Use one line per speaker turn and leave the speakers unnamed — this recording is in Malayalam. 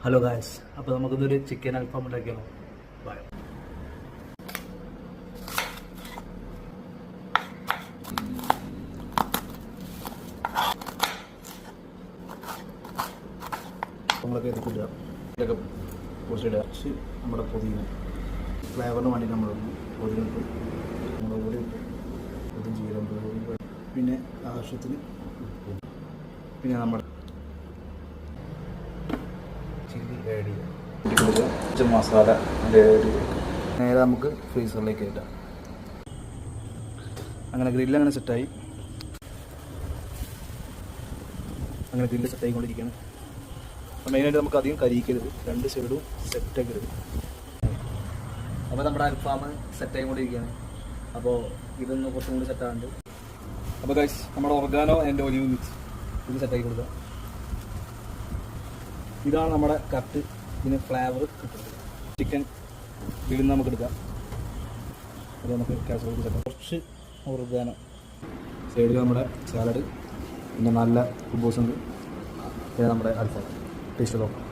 ഹലോ ഗായ്സ്, അപ്പോൾ നമുക്കിതൊരു ചിക്കൻ അൽഫാം ഉണ്ടാക്കിയാലോ. ബൈ. നമ്മളൊക്കെ ഇതൊക്കെ ഇതൊക്കെ പൊടിച്ചിടുക. നമ്മുടെ പുതിന ഫ്ലേവറിന് വേണ്ടി നമ്മളിടുന്നു. പുതിന മുളക് പൊടി പുതിന ജീരകം, പിന്നെ ആവശ്യത്തിന് ഉപ്പും, പിന്നെ നമ്മുടെ ചില്ലി ആഡ് ചെയ്യുക. മസാല നേരെ നമുക്ക് ഫ്രീസറിലേക്ക് ഇടാം. അങ്ങനെ ഗ്രില്ല് അങ്ങനെ സെറ്റായി. അങ്ങനെ ഗ്രില്ല് സെറ്റായിക്കൊണ്ടിരിക്കുകയാണ്. മെയിനായിട്ട് നമുക്ക് അധികം കരിയിക്കരുത്, രണ്ട് സൈഡും സെറ്റാക്കരുത്. അപ്പോൾ നമ്മുടെ അൽഫാം സെറ്റായിക്കൊണ്ടിരിക്കുകയാണ്. അപ്പോൾ ഇതൊന്ന് കുറച്ചും കൂടി സെറ്റാകുന്നുണ്ട്. അപ്പോൾ ഗൈസ്, നമ്മുടെ ഒർഗാനോ ആൻഡ് ഒലിവ് മിക്സ് ഇത് സെറ്റാക്കി കൊടുക്കുക. ഇതാണ് നമ്മുടെ കറക്റ്റ് ഇതിന് ഫ്ലേവർ കിട്ടുന്നത്. ചിക്കൻ ഇതിൽ നമുക്ക് എടുക്കാം. അത് നമുക്ക് കാസർഗോഡ് സെറ്റാക്കാം. കുറച്ച് ഒർഗാനോ, സൈഡിൽ നമ്മുടെ സാലഡ്, പിന്നെ നല്ല കുബൂസ് ഉണ്ട്, പിന്നെ നമ്മുടെ അൽഫാം. ടേസ്റ്റ് നോക്കാം.